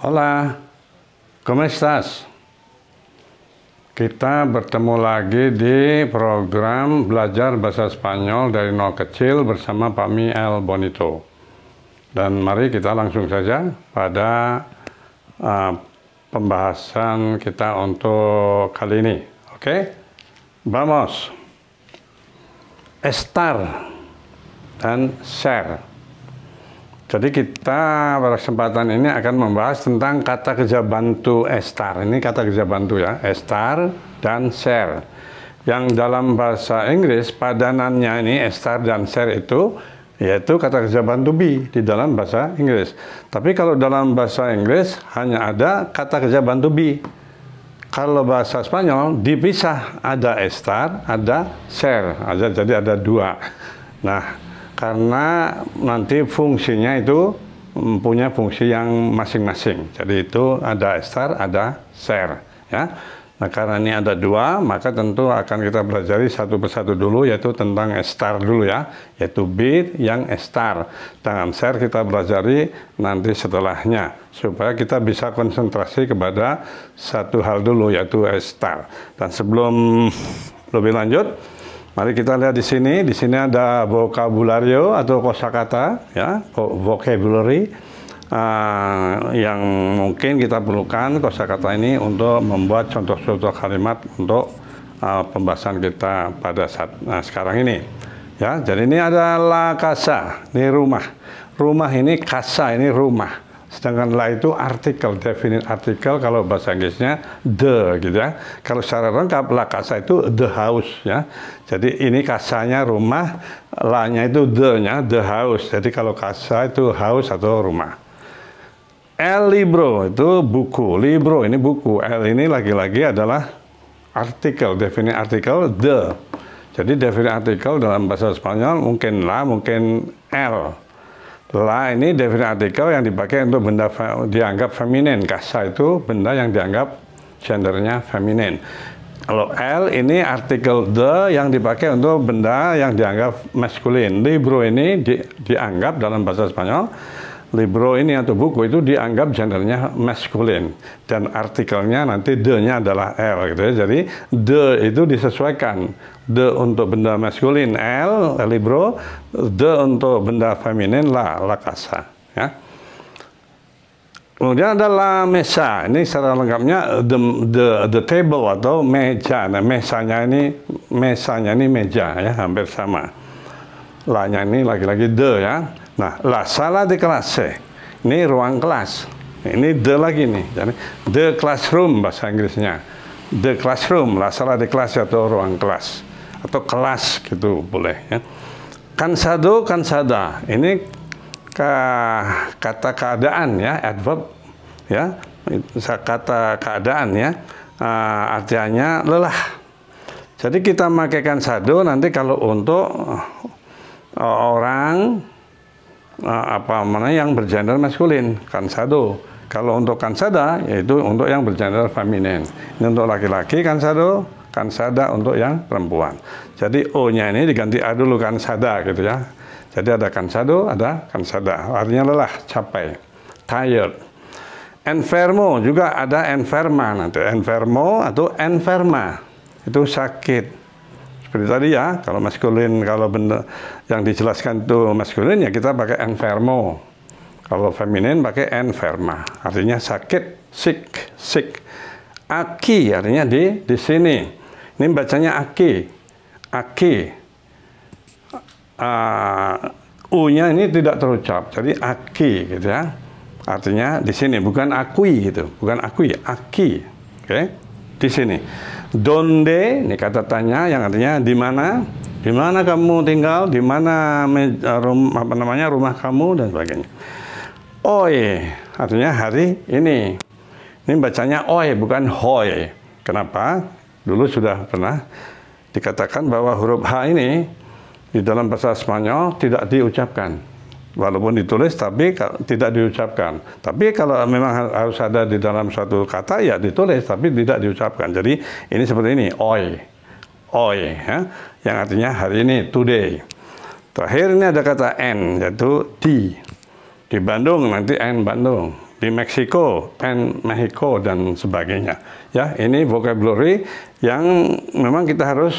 Hola, ¿cómo estás? Kita bertemu lagi di program belajar bahasa Spanyol dari nol kecil bersama Pak Miel Bonito. Dan mari kita langsung saja pada pembahasan kita untuk kali ini. Oke? Vamos. Estar dan ser. Jadi kita pada kesempatan ini akan membahas tentang kata kerja bantu estar. Ini kata kerja bantu ya, estar dan ser. Yang dalam bahasa Inggris padanannya ini estar dan ser itu yaitu kata kerja bantu be di dalam bahasa Inggris. Tapi kalau dalam bahasa Inggris hanya ada kata kerja bantu be. Kalau bahasa Spanyol dipisah, ada estar, ada ser. Jadi ada dua. Nah, karena nanti fungsinya itu punya fungsi yang masing-masing. Jadi itu ada estar, ada ser. Ya. Nah, karena ini ada dua, maka tentu akan kita pelajari satu persatu dulu, yaitu tentang estar dulu ya, yaitu be yang estar. Dengan ser kita pelajari nanti setelahnya, supaya kita bisa konsentrasi kepada satu hal dulu, yaitu estar. Dan sebelum lebih lanjut, mari kita lihat di sini. Di sini ada vocabulario atau kosakata, ya, vocabulary yang mungkin kita perlukan kosakata ini untuk membuat contoh-contoh kalimat untuk pembahasan kita pada saat sekarang ini. Ya, jadi ini ada la casa, ini rumah. Rumah ini casa, ini rumah. Sedangkan la itu artikel, definite artikel kalau bahasa Inggrisnya the gitu ya. Kalau secara lengkap la casa itu the house ya. Jadi ini kasanya rumah, la-nya itu the-nya the house. Jadi kalau casa itu house atau rumah. El libro itu buku, libro ini buku. El ini lagi-lagi adalah artikel, definite artikel the. Jadi definite artikel dalam bahasa Spanyol mungkin la, mungkin el. La ini definite artikel yang dipakai untuk benda dianggap feminin. Casa itu benda yang dianggap gendernya feminin. Kalau L ini artikel the yang dipakai untuk benda yang dianggap maskulin. Libro ini dianggap dalam bahasa Spanyol, libro ini atau buku itu dianggap gendernya maskulin. Dan artikelnya nanti the-nya adalah L gitu ya. Jadi the itu disesuaikan. The untuk benda maskulin L, libro, the untuk benda feminin la casa ya. Kemudian ada la mesa. Ini secara lengkapnya the table atau meja. Nah, mesanya ini meja ya, hampir sama. La-nya ini lagi-lagi the ya. Nah, la sala de clase. Ini ruang kelas. Ini the lagi nih. Jadi the classroom bahasa Inggrisnya. The classroom, la sala de clase atau ruang kelas. Atau kelas gitu boleh ya. Cansado, cansada. Ini kata keadaan ya, adverb ya. Kata keadaan ya. Artinya lelah. Jadi kita pakai cansado nanti kalau untuk orang yang bergender maskulin, cansado. Kalau untuk cansada yaitu untuk yang bergender feminin. Ini untuk laki-laki cansado, cansada untuk yang perempuan. Jadi O-nya ini diganti A dulu, cansada gitu ya. Jadi ada cansado, ada cansada. Artinya lelah, capek, tired. Enfermo juga ada enferma nanti. Enfermo atau enferma itu sakit. Seperti tadi ya, kalau maskulin, kalau benda yang dijelaskan itu maskulin ya kita pakai enfermo. Kalau feminin pakai enferma. Artinya sakit, sick. Aki artinya di sini. Ini bacanya aki. U-nya ini tidak terucap. Jadi aki gitu ya. Artinya di sini, bukan akui gitu. Bukan akui, aki. Oke. Di sini. Donde, ini kata tanya yang artinya di mana? Di mana kamu tinggal? Di mana rumah kamu dan sebagainya. Hoy, artinya hari ini. Ini bacanya oi, bukan hoy. Kenapa? Dulu sudah pernah dikatakan bahwa huruf H ini di dalam bahasa Spanyol tidak diucapkan. Walaupun ditulis tapi tidak diucapkan. Tapi kalau memang harus ada di dalam suatu kata ya ditulis tapi tidak diucapkan. Jadi ini seperti ini, oi ya, yang artinya hari ini, today. Terakhir ini ada kata N, yaitu di. Di Bandung nanti N Bandung. di Meksiko, Mexico dan sebagainya. Ya, ini vocabulary yang memang kita harus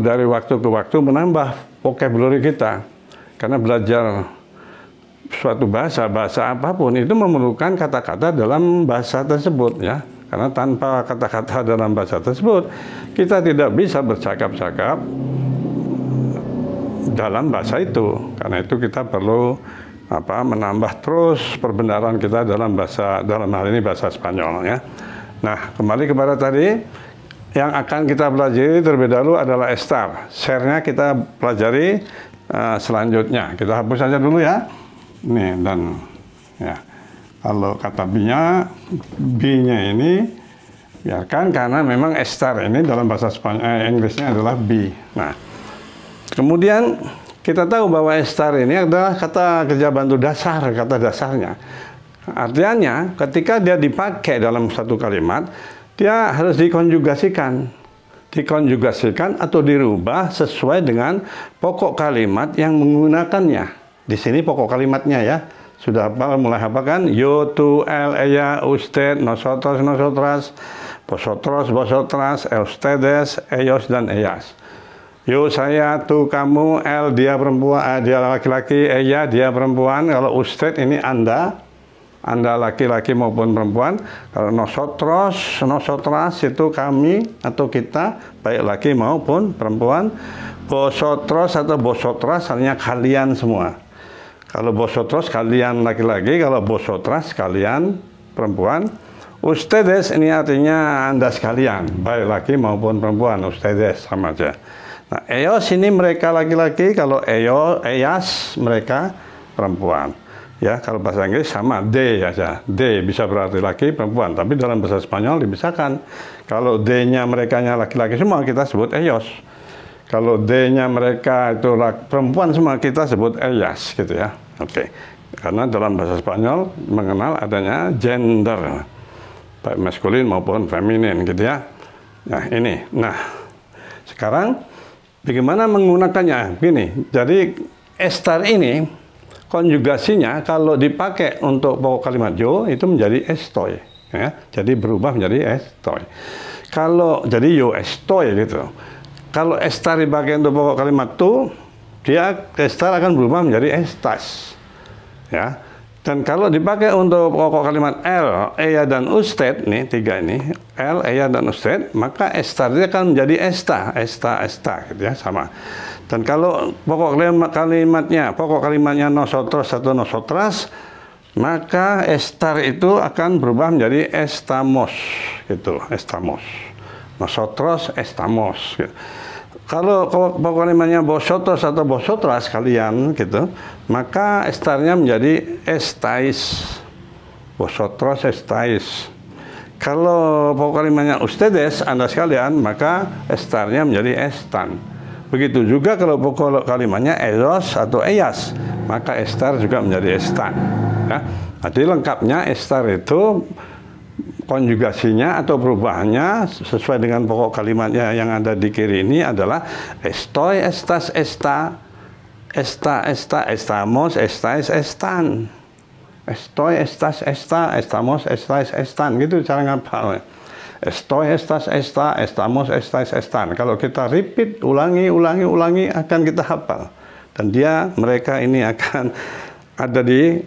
dari waktu ke waktu menambah vocabulary kita. Karena belajar suatu bahasa apapun itu memerlukan kata-kata dalam bahasa tersebut, ya. Karena tanpa kata-kata dalam bahasa tersebut, kita tidak bisa bercakap-cakap dalam bahasa itu. Karena itu kita perlu menambah terus perbenaran kita dalam hal ini bahasa Spanyol, ya. Nah, kembali kepada tadi yang akan kita pelajari terlebih dahulu adalah estar. Share-nya kita pelajari selanjutnya. Kita hapus saja dulu, ya. Nih, dan ya. Kalau kata B-nya ini biarkan, karena memang estar ini dalam bahasa Inggrisnya adalah be. Nah, kemudian kita tahu bahwa estar ini adalah kata kerja bantu dasar, kata dasarnya. Artinya, ketika dia dipakai dalam satu kalimat, dia harus dikonjugasikan atau dirubah sesuai dengan pokok kalimat yang menggunakannya. Di sini pokok kalimatnya, ya. Sudah mulai hafal kan? Yo, tú, él, ella, usted, nosotros, nosotras, vosotros, vosotras, ustedes, ellos, dan ellas. Yo, saya, tú, kamu, él, dia perempuan, dia laki-laki, ella, dia perempuan. Kalau usted ini Anda laki-laki maupun perempuan. Kalau nosotros, nosotras itu kami atau kita, baik laki maupun perempuan. Vosotros atau vosotras artinya kalian semua. Kalau vosotros kalian laki-laki, kalau vosotras kalian perempuan. Ustedes ini artinya Anda sekalian, baik laki maupun perempuan. Ustedes sama aja. Nah, ellos ini mereka laki-laki, kalau ellas mereka perempuan. Ya, kalau bahasa Inggris sama, they aja. They bisa berarti laki, perempuan. Tapi dalam bahasa Spanyol dipisahkan. Kalau they-nya merekanya laki-laki semua, kita sebut ellos. Kalau D-nya mereka itu perempuan semua, kita sebut ellas, gitu ya. Oke. Karena dalam bahasa Spanyol mengenal adanya gender, baik maskulin maupun feminin, gitu ya. Nah, ini. Nah, sekarang bagaimana menggunakannya? Begini, jadi estar ini konjugasinya kalau dipakai untuk pokok kalimat yo itu menjadi estoy, ya. Jadi berubah menjadi estoy. Kalau jadi yo estoy gitu. Kalau estar dipakai untuk pokok kalimat tu, dia estar akan berubah menjadi estas, ya. Dan kalau dipakai untuk pokok kalimat el, ella dan usted, nih tiga ini, el, ella dan usted, maka estar dia akan menjadi esta, gitu ya, sama. Dan kalau pokok kalimatnya nosotros atau nosotras, maka estar itu akan berubah menjadi estamos, gitu, estamos. Nosotros estamos, gitu. Kalau pokok kalimatnya vosotros atau vosotras kalian, gitu, maka estarnya menjadi estáis, vosotros estáis. Kalau pokok kalimatnya ustedes, Anda sekalian, maka estarnya menjadi están. Begitu juga kalau pokok kalimatnya ellos atau ellas, maka estar juga menjadi están. Ya. Jadi lengkapnya estar itu konjugasinya atau perubahannya sesuai dengan pokok kalimatnya yang ada di kiri ini adalah estoy, estas, esta, estamos, estáis, están. Estoy, estas, esta, estamos, estáis, están. Gitu cara ngapal. Estoy, estas, esta, estamos, estáis, están. Kalau kita repeat, ulangi akan kita hafal. Dan mereka ini akan ada di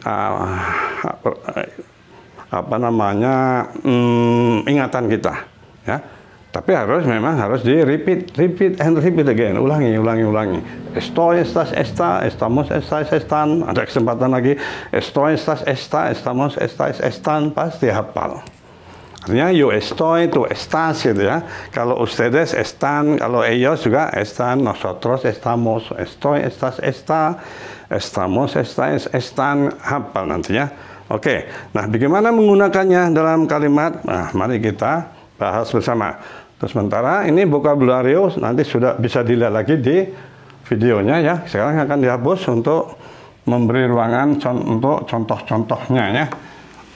ingatan kita, ya. Tapi memang harus di repeat and repeat again, ulangi. Estoy, estas, esta, estamos, estáis, están. Ada kesempatan lagi, estoy, estas, esta, estamos, estáis, están, pasti hafal. Artinya yo estoy, tú estás, gitu ya. Kalau ustedes están, kalau ellos juga están, nosotros estamos, estoy, estas, esta, estamos, estáis, están, hafal nantinya. Oke, nah bagaimana menggunakannya dalam kalimat? Nah, mari kita bahas bersama. Terus sementara ini vocabulario nanti sudah bisa dilihat lagi di videonya, ya. Sekarang akan dihapus untuk memberi ruangan untuk contoh-contohnya, ya.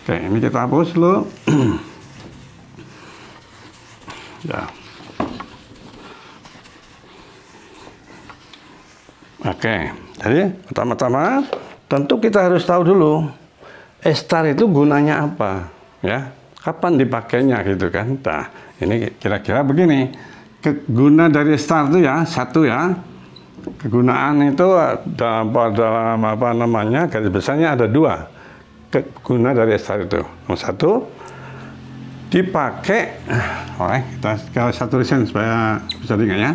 Oke, ini kita hapus dulu. Ya. Oke, jadi pertama-tama tentu kita harus tahu dulu estar itu gunanya apa, ya, kapan dipakainya gitu kan. Nah, ini kira-kira begini, guna dari estar itu ya, satu ya, kegunaan itu dalam apa namanya, garis besarnya ada dua guna dari estar itu. Nomor satu, dipakai, kita kalau satu tulisan supaya bisa diingat ya,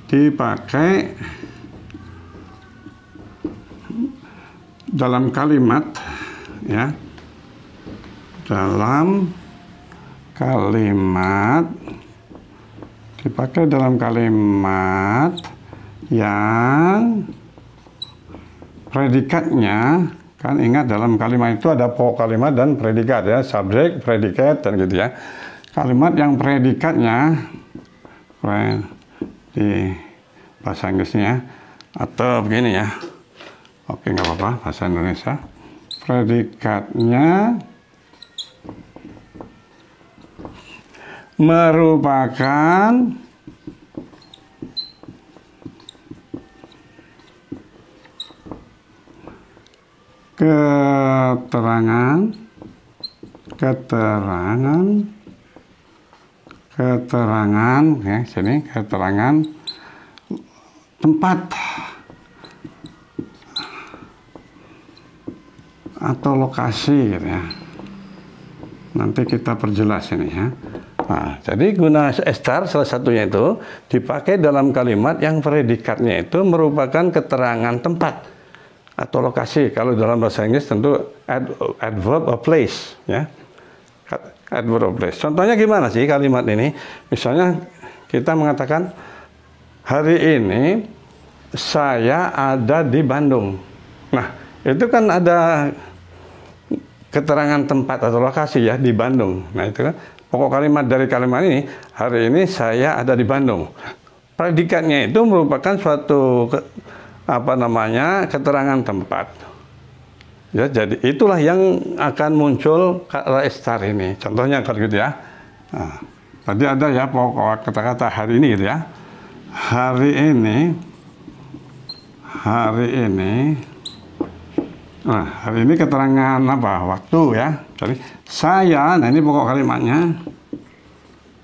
dipakai dalam kalimat, ya, dalam kalimat, dipakai dalam kalimat yang predikatnya, kan ingat dalam kalimat itu ada pokok kalimat dan predikat ya, subjek, predikat, dan gitu ya. Kalimat yang predikatnya di bahasa Inggrisnya, atau begini ya, oke nggak apa-apa bahasa Indonesia, predikatnya merupakan keterangan ya, sini keterangan tempat atau lokasi gitu ya. Nanti kita perjelas ini ya. Nah, jadi guna estar salah satunya itu dipakai dalam kalimat yang predikatnya itu merupakan keterangan tempat atau lokasi. Kalau dalam bahasa Inggris tentu adverb of place ya. Adverb of place. Contohnya gimana sih kalimat ini? Misalnya kita mengatakan hari ini saya ada di Bandung. Nah, itu kan ada keterangan tempat atau lokasi ya, di Bandung. Nah, itu kan pokok kalimat dari kalimat ini, hari ini saya ada di Bandung. Predikatnya itu merupakan suatu keterangan tempat. Ya, jadi itulah yang akan muncul kata estar ini. Contohnya kalau gitu ya. Nah, tadi ada ya pokok kata-kata hari ini gitu ya. Hari ini. Nah, hari ini keterangan apa? Waktu ya. Jadi saya, nah ini pokok kalimatnya.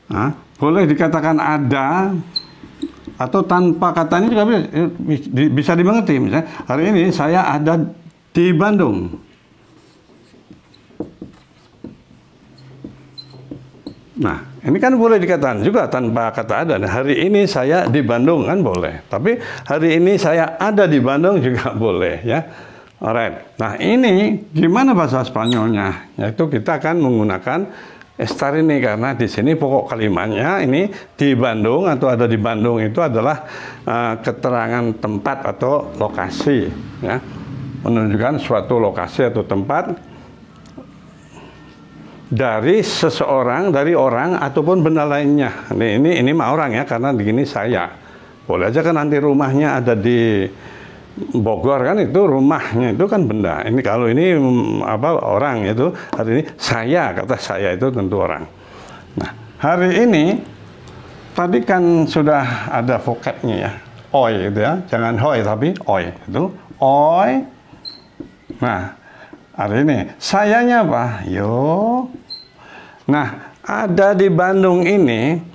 Nah, boleh dikatakan ada atau tanpa katanya juga bisa dimengerti. Misalnya, hari ini saya ada di Bandung. Nah, ini kan boleh dikatakan juga tanpa kata ada. Nah, hari ini saya di Bandung kan boleh. Tapi hari ini saya ada di Bandung juga boleh ya. Alright. Nah, ini gimana bahasa Spanyolnya? Yaitu kita akan menggunakan estar ini karena di sini pokok kalimatnya ini di Bandung atau ada di Bandung itu adalah keterangan tempat atau lokasi ya. Menunjukkan suatu lokasi atau tempat dari seseorang, dari orang ataupun benda lainnya. Ini mah orang ya, karena begini saya. Boleh aja kan nanti rumahnya ada di Bogor kan, itu rumahnya itu kan benda. Ini kalau ini orang itu, hari ini saya, kata saya itu tentu orang. Nah, hari ini tadi kan sudah ada vocabnya ya. Oi itu ya, jangan hoi tapi oi itu. Oi. Nah, hari ini sayanya apa? Yo. Nah, ada di Bandung ini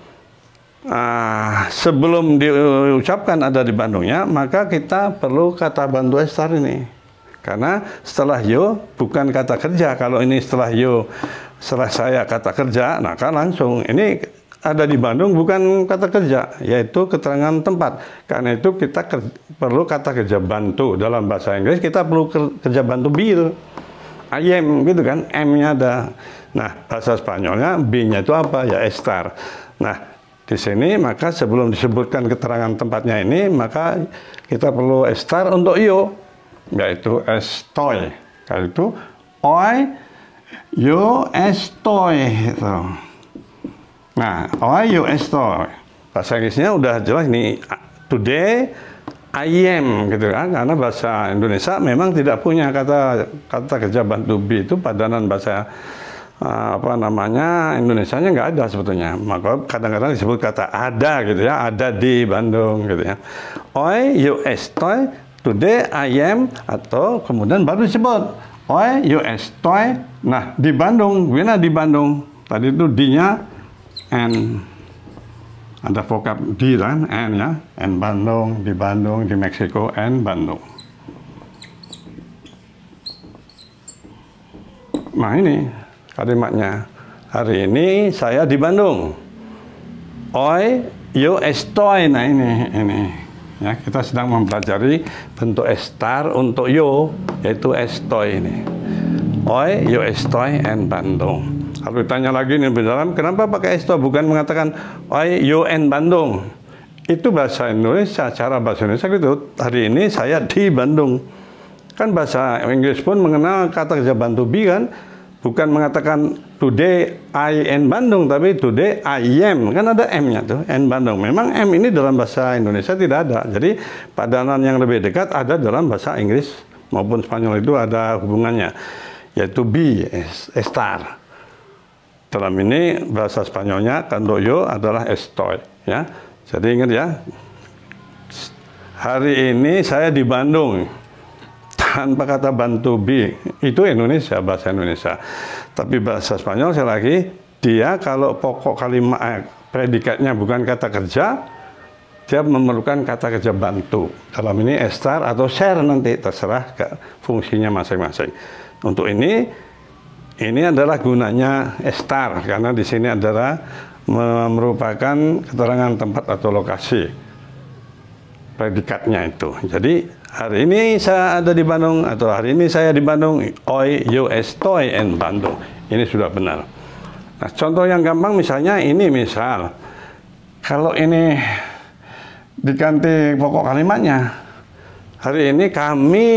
sebelum diucapkan ada di Bandungnya, maka kita perlu kata bantu estar ini. Karena setelah yo bukan kata kerja. Kalau ini setelah yo, setelah saya kata kerja, nah kan langsung ini ada di Bandung bukan kata kerja, yaitu keterangan tempat. Karena itu kita perlu kata kerja bantu. Dalam bahasa Inggris kita perlu kerja bantu bil. I am gitu kan, M-nya ada. Nah, bahasa Spanyolnya B-nya itu apa? Ya estar. Nah, di sini maka sebelum disebutkan keterangan tempatnya ini, maka kita perlu estar untuk yo, yaitu estoy. Kalau itu hoy yo estoy. Gitu. Nah, hoy yo estoy. Bahasa Inggrisnya udah jelas nih, today I am gitu kan, karena bahasa Indonesia memang tidak punya kata kerja bantu be itu padanan bahasa Indonesianya nggak ada sebetulnya. Maka kadang-kadang disebut kata ada gitu ya, ada di Bandung gitu ya. Hoy yo estoy today I am, atau kemudian baru disebut oi yo estoy. Nah, di Bandung, gimana di Bandung? Tadi itu di-nya and ada vokab di kan, and ya, and Bandung, di Meksiko, and Bandung. Nah, ini kalimatnya. Hari ini saya di Bandung. Hoy yo estoy. Nah, ini. Ya, kita sedang mempelajari bentuk estar untuk yo, yaitu estoy ini. Hoy yo estoy en Bandung. Kalau ditanya lagi nih dalam, kenapa pakai estoy bukan mengatakan hoy yo en Bandung? Itu bahasa Indonesia, cara bahasa Indonesia gitu. Hari ini saya di Bandung. Kan bahasa Inggris pun mengenal kata kerja bantu be kan, bukan mengatakan today I in Bandung, tapi today I am. Kan ada M-nya tuh, in Bandung. Memang M ini dalam bahasa Indonesia tidak ada. Jadi padanan yang lebih dekat ada dalam bahasa Inggris maupun Spanyol, itu ada hubungannya, yaitu be, estar. Dalam ini bahasa Spanyolnya cuando yo adalah estoy, ya. Jadi ingat ya, hari ini saya di Bandung. Tanpa kata bantu be, itu Indonesia, bahasa Indonesia. Tapi bahasa Spanyol, saya lagi, dia kalau pokok kalimat predikatnya bukan kata kerja, dia memerlukan kata kerja bantu. Dalam ini estar atau share, nanti terserah ke fungsinya masing-masing. Untuk ini adalah gunanya estar, karena di sini adalah merupakan keterangan tempat atau lokasi predikatnya itu. Jadi hari ini saya ada di Bandung, atau hari ini saya di Bandung, hoy yo estoy en Bandung. Ini sudah benar. Nah, contoh yang gampang misalnya ini, misal kalau ini diganti pokok kalimatnya, hari ini kami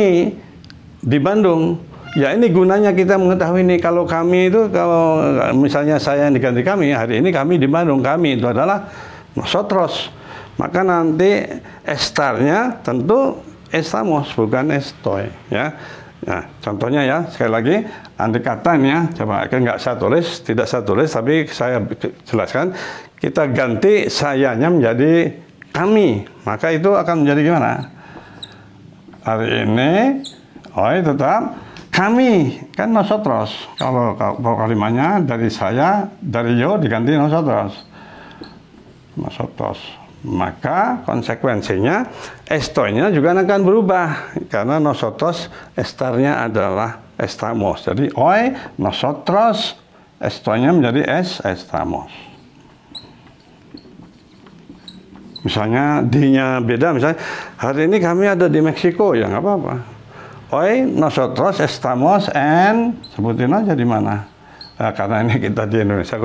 di Bandung. Ya, ini gunanya kita mengetahui ini. Kalau kami itu, kalau misalnya saya yang diganti kami, hari ini kami di Bandung, kami itu adalah nosotros. Maka nanti estarnya tentu estamos, bukan estoy, ya. Nah, contohnya ya, sekali lagi, andai kata ini ya, coba nggak saya tulis, tidak saya tulis, tapi saya jelaskan, kita ganti sayanya menjadi kami, maka itu akan menjadi gimana? Hari ini, tetap kami, kan nosotros. Kalau kalimatnya dari saya, dari yo diganti nosotros. Maka konsekuensinya estoynya juga akan berubah, karena nosotros estarnya adalah estamos. Jadi hoy nosotros, estoynya menjadi estamos. Misalnya D-nya beda, misalnya hari ini kami ada di Meksiko, ya nggak apa-apa. Hoy nosotros estamos en, sebutin aja di mana. Nah, karena ini kita di Indonesia,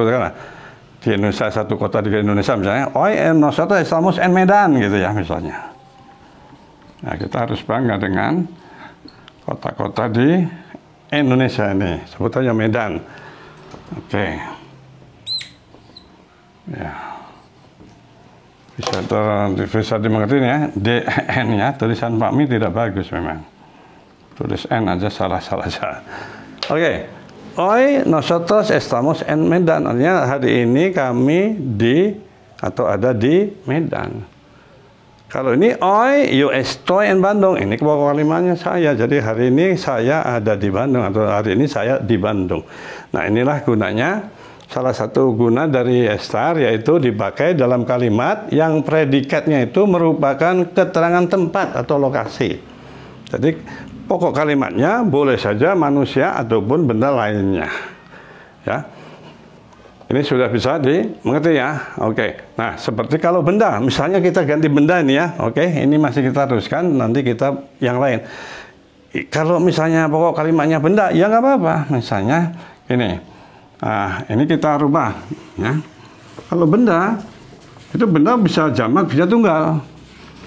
di Indonesia, satu kota di Indonesia misalnya, hoy nosotros estamos en Medan, gitu ya misalnya. Nah, kita harus bangga dengan kota-kota di Indonesia ini, sebut aja Medan. Oke. Ya, bisa dimengerti ya, DN ya, tulisan Pak Mi tidak bagus memang. Tulis N aja salah-salah aja. Oke. Hoy nosotros estamos en Medan. Artinya hari ini kami ada di Medan. Kalau ini hoy yo estoy en Bandung, ini pokok kalimatnya saya. Jadi hari ini saya ada di Bandung, atau hari ini saya di Bandung. Nah, inilah gunanya, salah satu guna dari estar, yaitu dipakai dalam kalimat yang predikatnya itu merupakan keterangan tempat atau lokasi. Jadi pokok kalimatnya boleh saja manusia ataupun benda lainnya. Ya. Ini sudah bisa dimengerti ya. Oke. Nah, seperti kalau benda, misalnya kita ganti benda ini ya. Oke, ini masih kita teruskan, nanti kita yang lain. Kalau misalnya pokok kalimatnya benda, ya nggak apa-apa. Misalnya ini. Nah, ini kita rubah ya. Kalau benda, itu benda bisa jamak, bisa tunggal.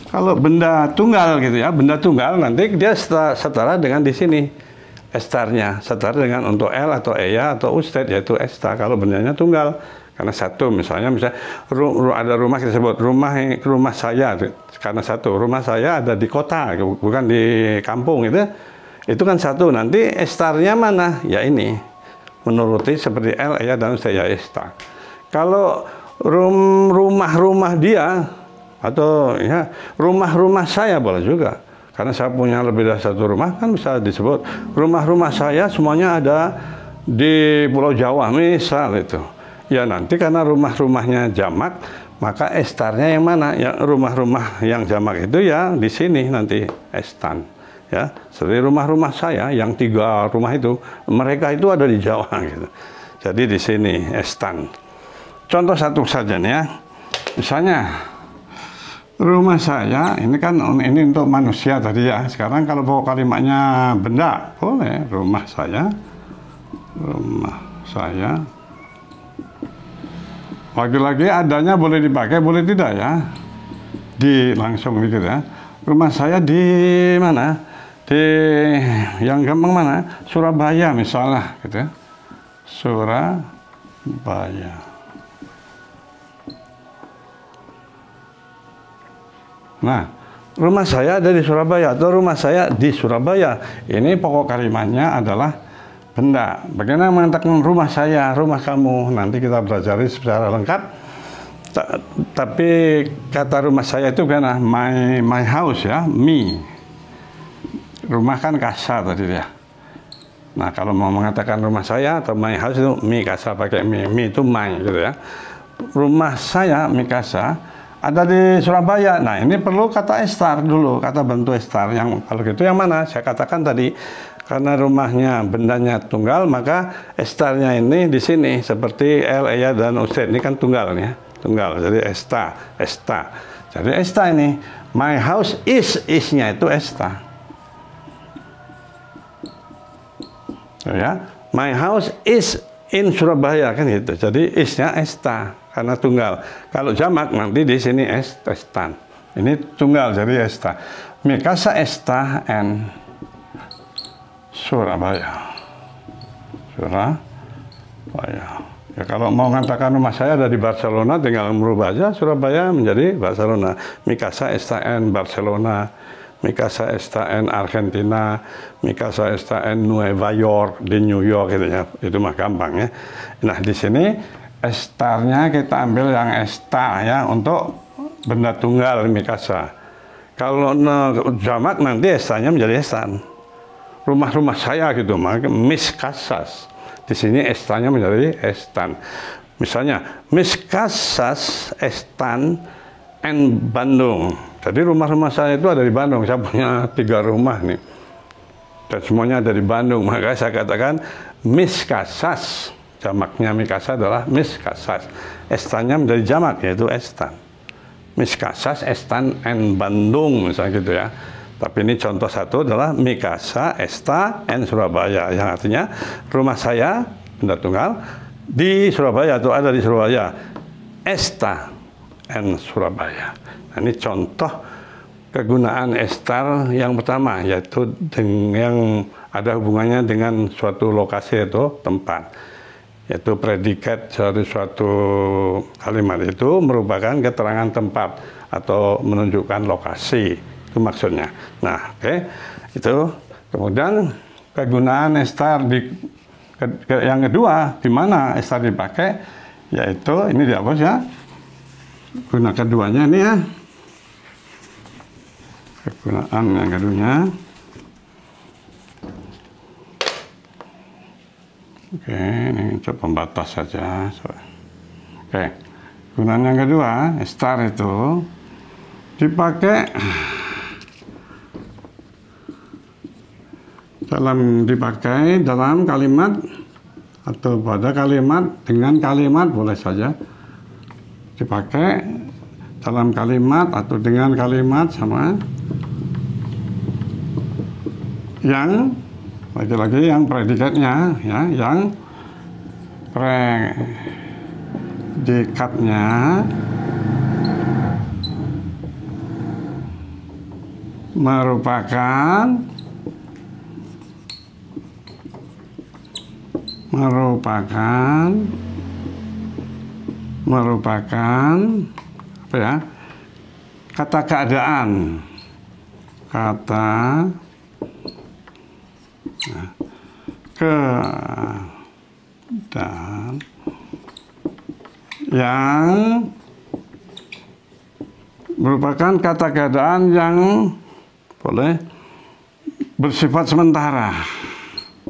Kalau benda tunggal gitu ya, benda tunggal nanti dia setara dengan di sini estarnya, setara dengan untuk L atau EYA atau usted, yaitu estar. Kalau bendanya tunggal, karena satu, misalnya ada rumah, kita sebut rumah saya, karena satu, rumah saya ada di kota, bukan di kampung, itu kan satu. Nanti estarnya mana? Ya ini, menuruti seperti L, EYA dan usted, ya estar. Kalau rumah-rumah dia, atau ya rumah-rumah saya boleh juga. Karena saya punya lebih dari satu rumah, kan bisa disebut rumah-rumah saya semuanya ada di Pulau Jawa misal itu. Ya nanti karena rumah-rumahnya jamak, maka estarnya yang mana? Ya rumah-rumah yang jamak itu ya di sini nanti estan. Ya, seperti rumah-rumah saya yang 3 rumah itu, mereka itu ada di Jawa gitu. Jadi di sini estan. Contoh satu saja nih ya. Misalnya rumah saya, ini kan ini untuk manusia tadi ya. Sekarang kalau pokok kalimatnya benda, boleh. Rumah saya. Lagi-lagi adanya boleh dipakai, boleh tidak ya. Langsung gitu ya. Rumah saya di mana? Di yang gampang mana? Surabaya misalnya gitu ya. Surabaya. Nah, rumah saya ada di Surabaya atau rumah saya di Surabaya. Ini pokok kalimatnya adalah benda. Bagaimana mengatakan rumah saya, rumah kamu? Nanti kita belajar secara lengkap. Tapi kata rumah saya itu kan my house ya, me. Rumah kan kasa tadi ya. Nah, kalau mau mengatakan rumah saya atau my house itu me kasa pakai me itu my gitu ya. Rumah saya Mikasa ada di Surabaya. Nah, ini perlu kata estar dulu, kata bantu estar. Yang kalau gitu yang mana? Saya katakan tadi, karena rumahnya bendanya tunggal, maka estarnya ini di sini seperti El, Eya dan Ustad. Ini kan tunggal ya, tunggal. Jadi esta. Jadi esta ini, my house is-nya itu esta. Ya, my house is in Surabaya kan gitu. Jadi is-nya esta. Karena tunggal. Kalau jamak nanti di sini estan. Ini tunggal jadi esta. Mikasa esta and Surabaya. Ya kalau mau mengatakan rumah saya ada di Barcelona, tinggal merubah aja Surabaya menjadi Barcelona. Mikasa esta and Barcelona. Mikasa esta and Argentina. Mikasa esta and Nueva York di New York gitu ya. Itu mah gampang ya. Nah di sini estarnya kita ambil yang esta ya untuk benda tunggal mikasa. Kalau jamak nanti estanya menjadi estan. Rumah-rumah saya gitu, miskasas. Di sini estanya menjadi estan. Misalnya miskasas estan and Bandung. Jadi rumah-rumah saya itu ada di Bandung. Saya punya 3 rumah nih. Dan semuanya ada di Bandung. Maka saya katakan miskasas. Jamaknya mikasa adalah miskasas. Estannya menjadi jamak, yaitu estan. Miskasas, estan, and Bandung, misalnya gitu ya. Tapi ini contoh satu adalah mikasa, esta, and Surabaya. Yang artinya rumah saya, benda tunggal, di Surabaya atau ada di Surabaya. Esta, and Surabaya. Nah, ini contoh kegunaan estar yang pertama, yaitu yang ada hubungannya dengan suatu lokasi atau tempat. Yaitu predikat dari suatu kalimat itu merupakan keterangan tempat atau menunjukkan lokasi, itu maksudnya. Nah, itu kemudian kegunaan estar yang kedua, di mana estar dipakai, yaitu ini dihapus ya. Guna keduanya ini ya, kegunaan yang keduanya. Oke, ini untuk pembatas saja. Oke, gunaan yang kedua, estar itu dipakai dalam kalimat atau pada kalimat dengan kalimat boleh saja dipakai dalam kalimat atau dengan kalimat sama yang lagi-lagi yang predikatnya ya, yang predikatnya merupakan apa ya, kata keadaan, keadaan yang merupakan kata keadaan yang boleh bersifat sementara.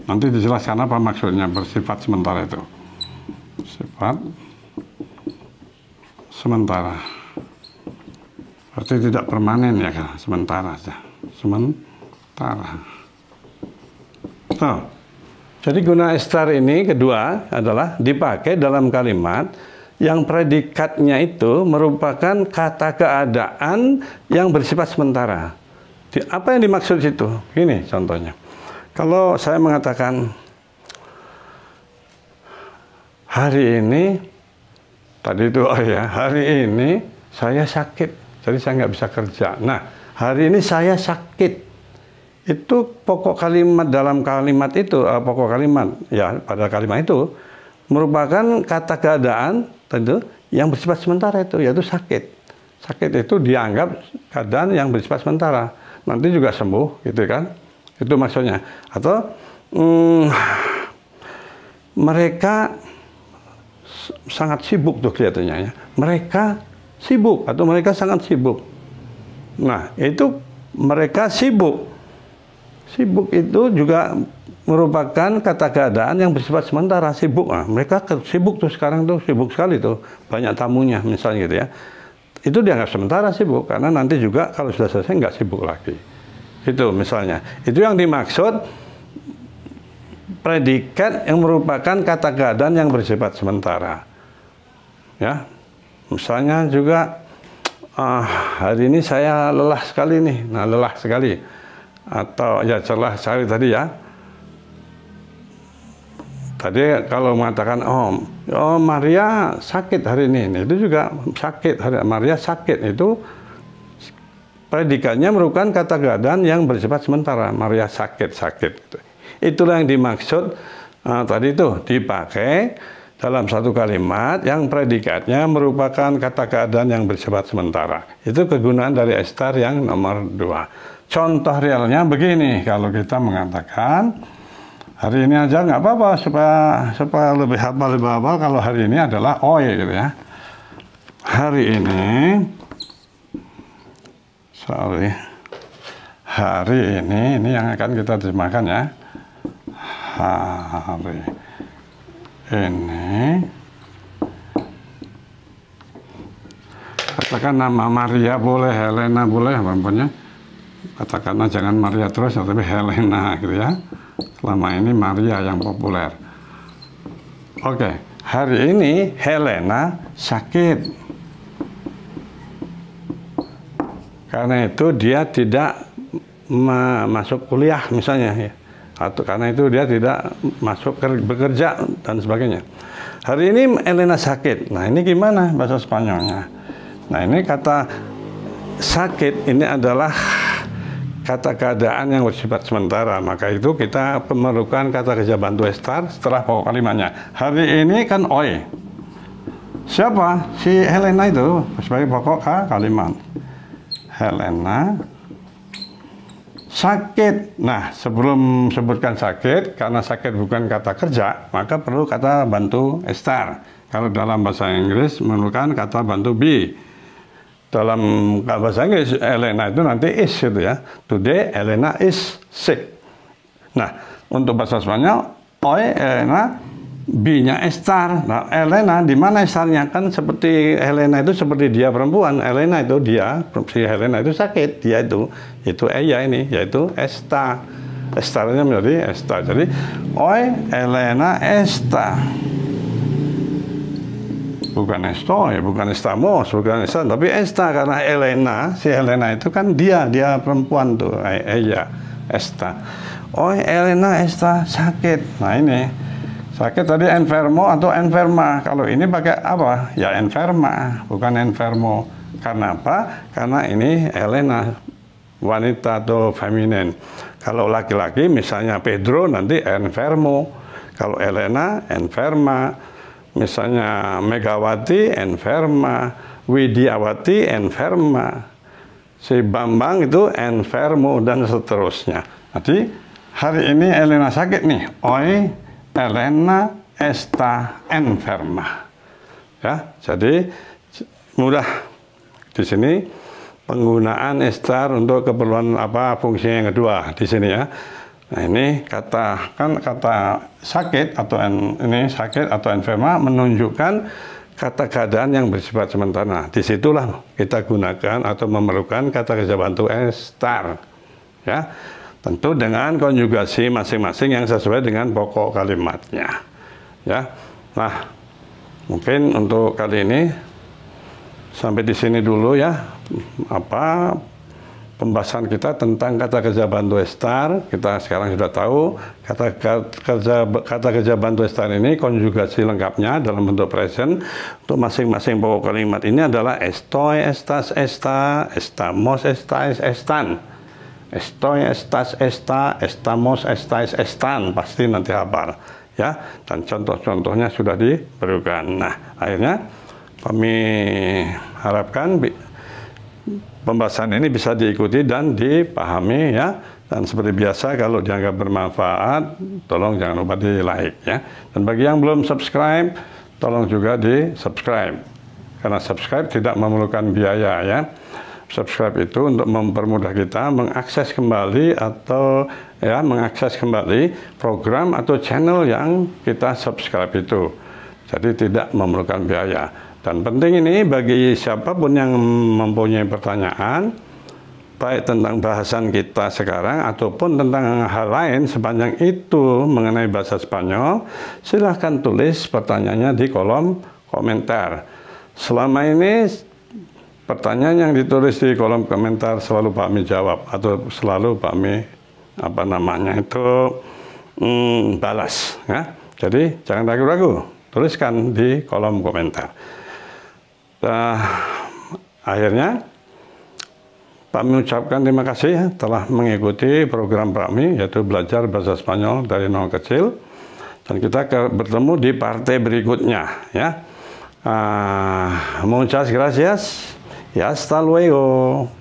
Nanti dijelaskan apa maksudnya bersifat sementara itu. Sifat sementara. Berarti tidak permanen ya kan? Sementara saja. Sementara. Oh. Jadi guna estar ini kedua adalah dipakai dalam kalimat yang predikatnya itu merupakan kata keadaan yang bersifat sementara. Apa yang dimaksud situ? Ini contohnya. Kalau saya mengatakan hari ini, tadi itu hari ini saya sakit, jadi saya nggak bisa kerja. Nah, hari ini saya sakit. Itu pokok kalimat dalam kalimat itu, pokok kalimat ya pada kalimat itu merupakan kata keadaan tentu yang bersifat sementara itu, yaitu sakit. Sakit itu dianggap keadaan yang bersifat sementara. Nanti juga sembuh, gitu kan? Itu maksudnya. Atau mereka sangat sibuk tuh kelihatannya ya. Mereka sibuk atau mereka sangat sibuk. Nah, itu mereka sibuk. Sibuk itu juga merupakan kata keadaan yang bersifat sementara, sibuk. Nah, mereka sibuk tuh sekarang tuh sibuk sekali tuh, banyak tamunya misalnya gitu ya. Itu dianggap sementara sibuk karena nanti juga kalau sudah selesai nggak sibuk lagi. Itu misalnya. Itu yang dimaksud predikat yang merupakan kata keadaan yang bersifat sementara. Ya, misalnya juga hari ini saya lelah sekali nih. Nah, lelah sekali. Atau ya celah sekali tadi ya. Tadi kalau mengatakan oh Maria sakit hari ini, itu juga sakit Maria sakit itu predikatnya merupakan kata keadaan yang bersifat sementara. Maria sakit. Itulah yang dimaksud tadi itu dipakai dalam satu kalimat yang predikatnya merupakan kata keadaan yang bersifat sementara. Itu kegunaan dari estar yang nomor 2. Contoh realnya begini, kalau kita mengatakan hari ini aja nggak apa-apa supaya lebih hafal kalau hari ini adalah oi gitu ya. Hari ini ini yang akan kita terjemahkan ya. Hari ini katakan nama Maria boleh, Helena boleh, apapun. Katakanlah jangan Maria terus, tapi Helena gitu ya. Selama ini Maria yang populer. Oke, hari ini Helena sakit. Karena itu dia tidak masuk kuliah misalnya ya. Atau karena itu dia tidak masuk bekerja dan sebagainya. Hari ini Helena sakit. Nah, ini gimana bahasa Spanyolnya? Nah, ini kata sakit ini adalah kata keadaan yang bersifat sementara, maka itu kita memerlukan kata kerja bantu estar setelah pokok kalimatnya. Hari ini kan oi. Siapa? Si Helena itu sebagai pokok kalimat. Helena sakit. Nah, sebelum sebutkan sakit, karena sakit bukan kata kerja, maka perlu kata bantu estar. Kalau dalam bahasa Inggris memerlukan kata bantu be. Dalam bahasa Inggris, Helena itu nanti is gitu ya. Today, Helena is sick. Nah, untuk bahasa Spanyol, hoy Helena, be-nya estar. Nah, Helena, di mana estarnya? Kan seperti Helena itu seperti dia perempuan. Helena itu dia, si Helena itu sakit. Dia itu ella ini, yaitu esta. Estarnya menjadi esta. Jadi, hoy Helena esta. Bukan estoy, bukan estamos, bukan esta, tapi esta karena Helena, si Helena itu kan dia perempuan tuh, ella, esta. Oh, Helena esta sakit. Nah ini sakit tadi enfermo atau enferma. Kalau ini pakai apa? Ya enferma, bukan enfermo. Karena apa? Karena ini Helena wanita atau feminin. Kalau laki-laki misalnya Pedro nanti enfermo. Kalau Helena enferma. Misalnya Megawati, enferma, Widiawati, enferma, si Bambang itu enfermo, dan seterusnya. Jadi hari ini Helena sakit nih, hoy Helena está enferma. Ya, jadi mudah di sini penggunaan estar untuk keperluan apa fungsinya yang kedua di sini ya. Nah ini kata sakit atau ini sakit atau infirma menunjukkan kata keadaan yang bersifat sementara. Nah, disitulah kita gunakan atau memerlukan kata kerja bantu estar ya. Tentu dengan konjugasi masing-masing yang sesuai dengan pokok kalimatnya ya. Nah, mungkin untuk kali ini sampai di sini dulu ya, pembahasan kita tentang kata kerja bantu estar. Kita sekarang sudah tahu kata kerja bantu estar ini konjugasi lengkapnya dalam bentuk present untuk masing-masing pokok kalimat ini adalah estoy, estas, esta, estamos, estais, estan. Estoy, estas, esta, estamos, estais, estan. Pasti nanti hafal ya. Dan contoh-contohnya sudah diberikan. Nah, akhirnya kami harapkan pembahasan ini bisa diikuti dan dipahami ya. Dan seperti biasa kalau dianggap bermanfaat, tolong jangan lupa di like ya. Dan bagi yang belum subscribe, tolong juga di subscribe. Karena subscribe tidak memerlukan biaya ya. Subscribe itu untuk mempermudah kita mengakses kembali atau ya mengakses kembali program atau channel yang kita subscribe itu. Jadi tidak memerlukan biaya. Dan penting ini bagi siapapun yang mempunyai pertanyaan, baik tentang bahasan kita sekarang ataupun tentang hal lain sepanjang itu mengenai bahasa Spanyol, silahkan tulis pertanyaannya di kolom komentar. Selama ini pertanyaan yang ditulis di kolom komentar selalu Pak Mi jawab atau selalu Pak Mi balas ya. Jadi jangan ragu-ragu, tuliskan di kolom komentar. Akhirnya Pak Mi ucapkan terima kasih ya, telah mengikuti program Pak Mi, yaitu belajar bahasa Spanyol dari nol kecil. Dan kita bertemu di partai berikutnya ya. Muchas gracias y hasta luego.